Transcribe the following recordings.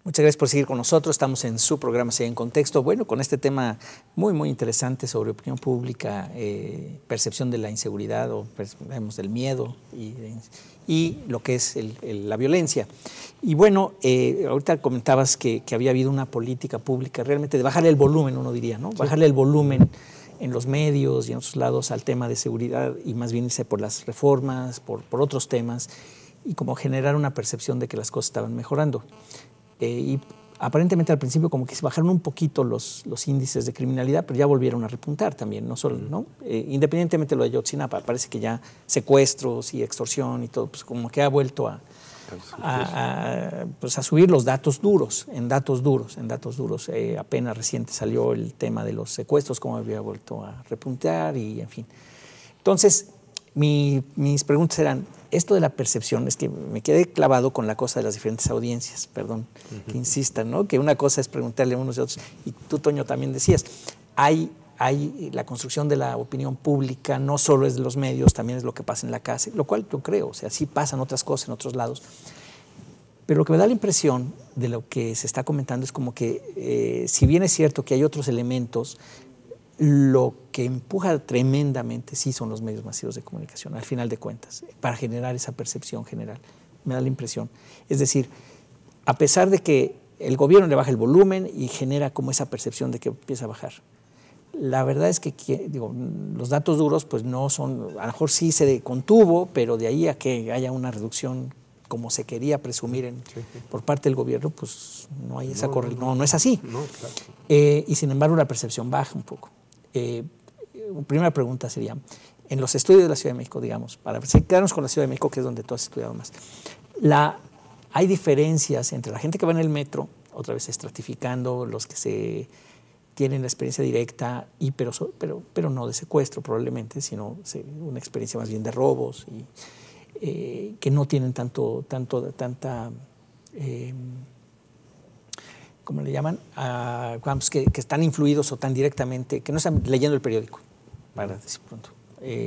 Muchas gracias por seguir con nosotros. Estamos en su programa Ciudad en Contexto. Bueno, con este tema muy interesante sobre opinión pública, percepción de la inseguridad o del miedo y lo que es la violencia. Y bueno, ahorita comentabas que había habido una política pública realmente de bajarle el volumen, uno diría, ¿no? Sí. Bajarle el volumen en los medios y en otros lados al tema de seguridad y más bien irse por las reformas, por otros temas y como generar una percepción de que las cosas estaban mejorando. Y aparentemente al principio como que se bajaron un poquito los índices de criminalidad, pero ya volvieron a repuntar también, no solo, ¿no? Independientemente de lo de Ayotzinapa, parece que ya secuestros y extorsión y todo, pues como que ha vuelto a subir los datos duros, en datos duros. Apenas reciente salió el tema de los secuestros, como había vuelto a repuntar y en fin. Entonces, mis preguntas eran, esto de la percepción, es que me quedé clavado con la cosa de las diferentes audiencias, perdón, que insistan, ¿no? Que una cosa es preguntarle a unos y a otros, y tú, Toño, también decías, hay la construcción de la opinión pública, no solo es de los medios, también es lo que pasa en la casa, lo cual yo creo, o sea, sí pasan otras cosas en otros lados, pero lo que me da la impresión de lo que se está comentando es como que, si bien es cierto que hay otros elementos, lo que empuja tremendamente sí son los medios masivos de comunicación, al final de cuentas, para generar esa percepción general, me da la impresión. Es decir, a pesar de que el gobierno le baja el volumen y genera como esa percepción de que empieza a bajar, la verdad es que los datos duros pues no son, a lo mejor sí se contuvo, pero de ahí a que haya una reducción como se quería presumir por parte del gobierno, pues no hay esa correlación, no es así. No, claro. Y sin embargo la percepción baja un poco. Primera pregunta sería, en los estudios de la Ciudad de México, digamos, para quedarnos con la Ciudad de México, que es donde tú has estudiado más, hay diferencias entre la gente que va en el metro, otra vez estratificando los que se tienen la experiencia directa, pero no de secuestro probablemente, sino una experiencia más bien de robos, y que no tienen tanta ¿cómo le llaman? Que están influidos o tan directamente, que no están leyendo el periódico, para decir pronto,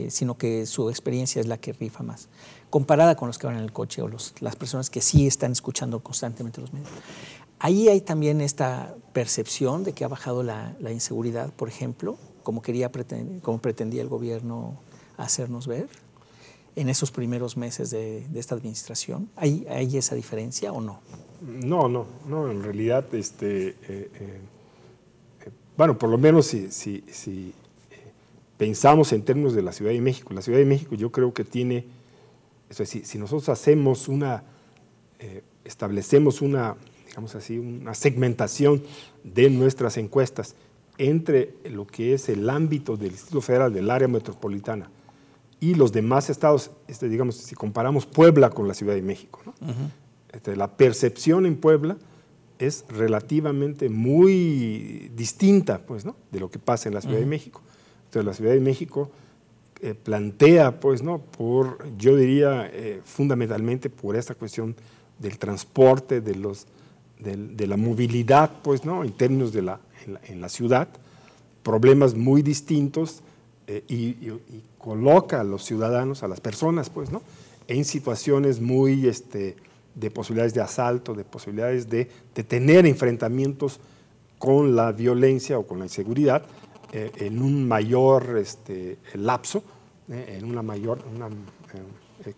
sino que su experiencia es la que rifa más, comparada con los que van en el coche o las personas que sí están escuchando constantemente los medios. Ahí hay también esta percepción de que ha bajado la inseguridad, por ejemplo, como pretendía el gobierno hacernos ver en esos primeros meses de esta administración. ¿Hay esa diferencia o no? No, en realidad, bueno, por lo menos si pensamos en términos de la Ciudad de México, yo creo que tiene, si nosotros establecemos digamos así, una segmentación de nuestras encuestas entre lo que es el ámbito del Distrito Federal, del área metropolitana, y los demás estados, digamos, si comparamos Puebla con la Ciudad de México, ¿no? La percepción en Puebla es relativamente muy distinta, pues, ¿no?, de lo que pasa en la Ciudad de México. Entonces, la Ciudad de México plantea, pues, ¿no?, yo diría, fundamentalmente por esta cuestión del transporte, de la movilidad, pues, ¿no?, en términos en la ciudad, problemas muy distintos, y coloca a los ciudadanos, a las personas, pues, ¿no?, en situaciones muy de posibilidades de asalto, de posibilidades de tener enfrentamientos con la violencia o con la inseguridad en un mayor lapso, en una mayor,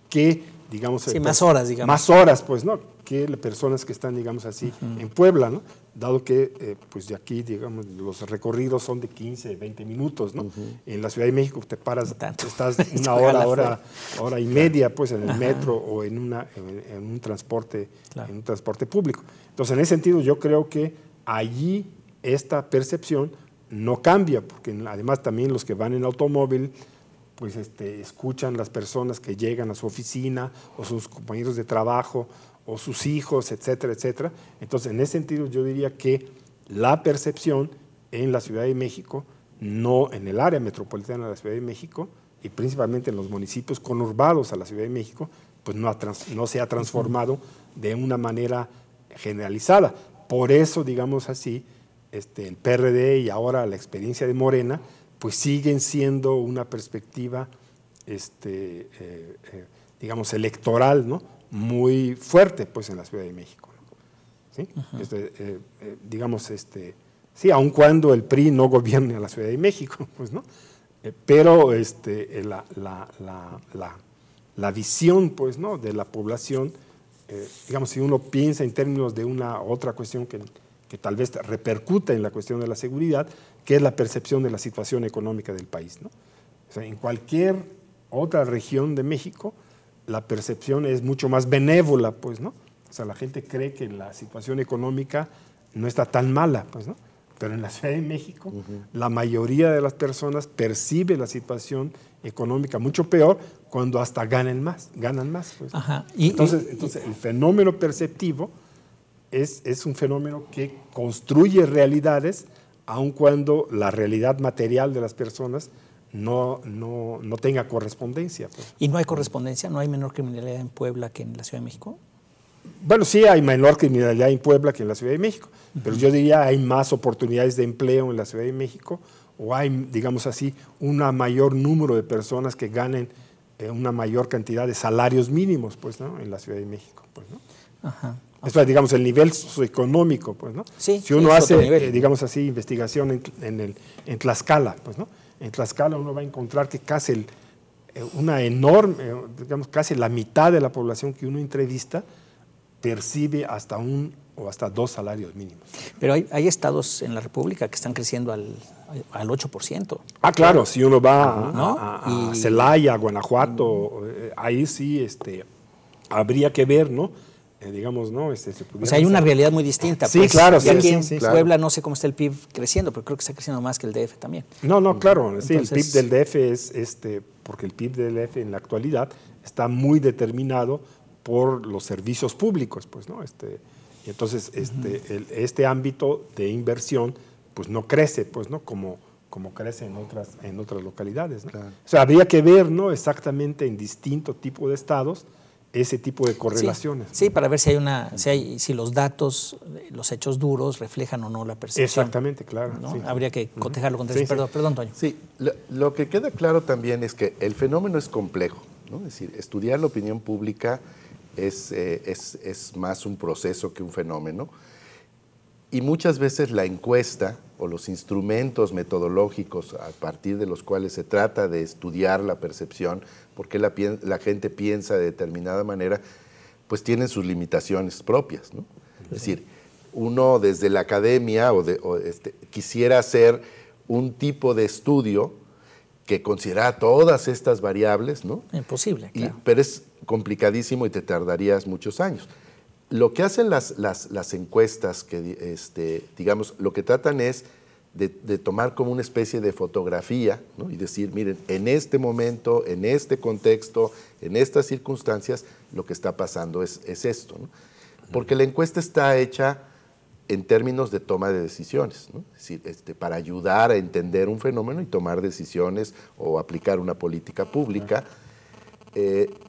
que, digamos… Sí, más horas, digamos. Más horas, pues, ¿no?, que las personas que están, digamos así, en Puebla, ¿no?, dado que, pues, de aquí, digamos, los recorridos son de 15, 20 minutos, ¿no? En la Ciudad de México te paras, estás una hora y media, pues, en el metro o en un transporte, en un transporte público. Entonces, en ese sentido, yo creo que allí esta percepción no cambia, porque además también los que van en automóvil, pues, escuchan las personas que llegan a su oficina o sus compañeros de trabajo o sus hijos, etcétera, etcétera. Entonces, en ese sentido, yo diría que la percepción en la Ciudad de México, no en el área metropolitana de la Ciudad de México, y principalmente en los municipios conurbados a la Ciudad de México, pues no se ha transformado de una manera generalizada. Por eso, digamos así, el PRD y ahora la experiencia de Morena, pues siguen siendo una perspectiva, digamos, electoral, ¿no?, muy fuerte, pues, en la Ciudad de México, ¿no? ¿sí? Digamos, sí, aun cuando el PRI no gobierne a la Ciudad de México, pues, ¿no? Pero la visión, pues, ¿no?, de la población, digamos, si uno piensa en términos de una otra cuestión que tal vez repercuta en la cuestión de la seguridad, que es la percepción de la situación económica del país, ¿no? O sea, en cualquier otra región de México, la percepción es mucho más benévola, pues, ¿no? O sea, la gente cree que la situación económica no está tan mala, pues, ¿no? Pero en la Ciudad de México, la mayoría de las personas percibe la situación económica mucho peor cuando hasta ganan más, pues. Ajá. Entonces, el fenómeno perceptivo es un fenómeno que construye realidades, aun cuando la realidad material de las personas no tenga correspondencia, pues. ¿Y no hay correspondencia? ¿No hay menor criminalidad en Puebla que en la Ciudad de México? Bueno, sí hay menor criminalidad en Puebla que en la Ciudad de México, pero yo diría hay más oportunidades de empleo en la Ciudad de México, o hay, digamos así, un mayor número de personas que ganen una mayor cantidad de salarios mínimos, pues, ¿no?, en la Ciudad de México, pues, ¿no? Ajá. Esto es, digamos, el nivel socioeconómico, pues, ¿no? Sí, si uno es otro hace, nivel. digamos así, investigación en Tlaxcala, pues, ¿no? En Tlaxcala uno va a encontrar que casi una enorme, digamos, casi la mitad de la población que uno entrevista percibe hasta un o hasta 2 salarios mínimos. Pero hay estados en la República que están creciendo al 8%. Ah, claro, si uno va ¿no? a Celaya, Guanajuato, ahí sí habría que ver, ¿no? Digamos, ¿no? O sea, hay una realidad muy distinta. Sí, pues, claro. Y aquí en sí, Puebla claro. no sé cómo está el PIB creciendo, pero creo que está creciendo más que el DF también. No, claro. Sí, Entonces, el PIB del DF es, porque el PIB del DF en la actualidad está muy determinado por los servicios públicos, pues, ¿no? Y entonces este ámbito de inversión, pues, no crece, pues, ¿no?, como crece en otras localidades, ¿no? Claro. O sea, habría que ver, ¿no?, exactamente en distinto tipo de estados ese tipo de correlaciones. Sí, para ver si los datos, los hechos duros reflejan o no la percepción. Exactamente, claro. ¿no? Sí. Habría que cotejarlo con eso. Sí, Perdón, Toño. Sí, lo que queda claro también es que el fenómeno es complejo, ¿no? Es decir, estudiar la opinión pública es más un proceso que un fenómeno, y muchas veces la encuesta o los instrumentos metodológicos a partir de los cuales se trata de estudiar la percepción, porque la gente piensa de determinada manera, pues tienen sus limitaciones propias, ¿no? Es decir, uno desde la academia quisiera hacer un tipo de estudio que considera todas estas variables, ¿no? Imposible, claro. Pero es complicadísimo y te tardarías muchos años. Lo que hacen las encuestas, que digamos, lo que tratan es de tomar como una especie de fotografía, ¿no? Y decir, miren, en este momento, en este contexto, en estas circunstancias, lo que está pasando es esto, ¿no? Porque la encuesta está hecha en términos de toma de decisiones, ¿no? Es decir, para ayudar a entender un fenómeno y tomar decisiones o aplicar una política pública.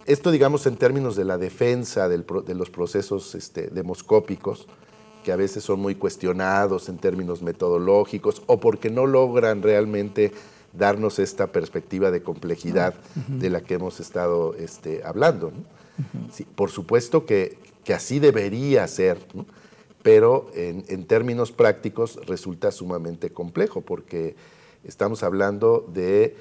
Esto, digamos, en términos de la defensa de los procesos demoscópicos, que a veces son muy cuestionados en términos metodológicos o porque no logran realmente darnos esta perspectiva de complejidad de la que hemos estado hablando, ¿no? Sí, por supuesto que así debería ser, ¿no? Pero en términos prácticos resulta sumamente complejo porque estamos hablando de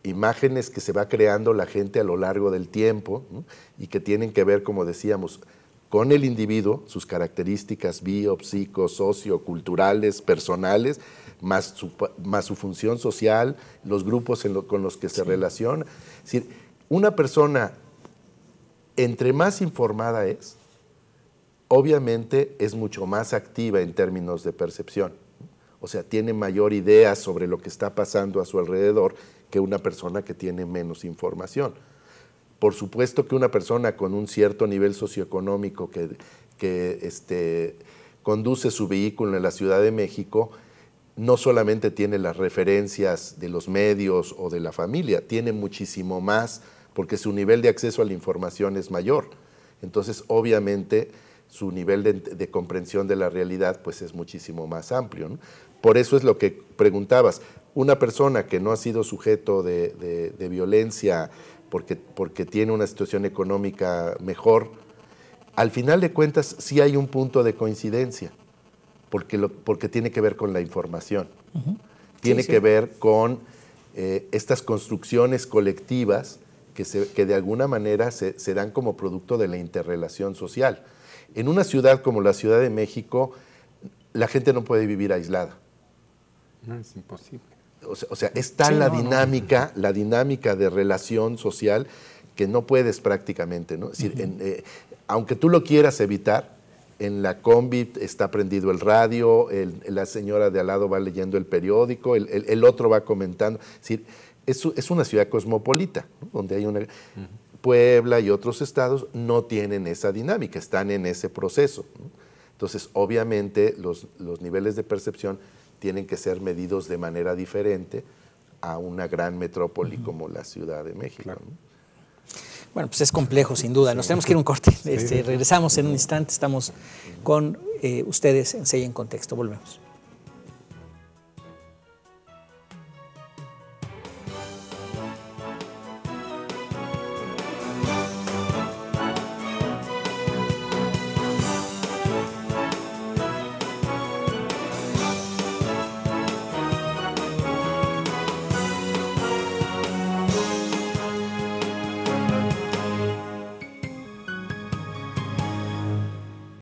imágenes que se va creando la gente a lo largo del tiempo, ¿no? Y que tienen que ver, como decíamos, con el individuo, sus características bio, psico, socioculturales, personales, más su función social, los grupos con los que se relaciona. Es decir, una persona, entre más informada es, obviamente es mucho más activa en términos de percepción. O sea, tiene mayor idea sobre lo que está pasando a su alrededor que una persona que tiene menos información. Por supuesto que una persona con un cierto nivel socioeconómico que conduce su vehículo en la Ciudad de México, no solamente tiene las referencias de los medios o de la familia, tiene muchísimo más porque su nivel de acceso a la información es mayor. Entonces, obviamente, su nivel de comprensión de la realidad pues, es muchísimo más amplio, ¿no? Por eso es lo que preguntabas. Una persona que no ha sido sujeto de violencia porque tiene una situación económica mejor, al final de cuentas sí hay un punto de coincidencia, porque tiene que ver con la información, tiene que ver con estas construcciones colectivas que de alguna manera se dan como producto de la interrelación social. En una ciudad como la Ciudad de México, la gente no puede vivir aislada. No, es imposible. O sea, es tal la dinámica de relación social que no puedes prácticamente, ¿no? Es decir, aunque tú lo quieras evitar, en la combi está prendido el radio, la señora de al lado va leyendo el periódico, el otro va comentando. Es decir, es una ciudad cosmopolita, ¿no? Donde hay una... Puebla y otros estados no tienen esa dinámica, están en ese proceso, ¿no? Entonces, obviamente, los niveles de percepción tienen que ser medidos de manera diferente a una gran metrópoli como la Ciudad de México. Claro. ¿No? Bueno, pues es complejo, sin duda. Nos tenemos que ir a un corte. Regresamos en un instante. Estamos con ustedes en CEIA en Contexto. Volvemos.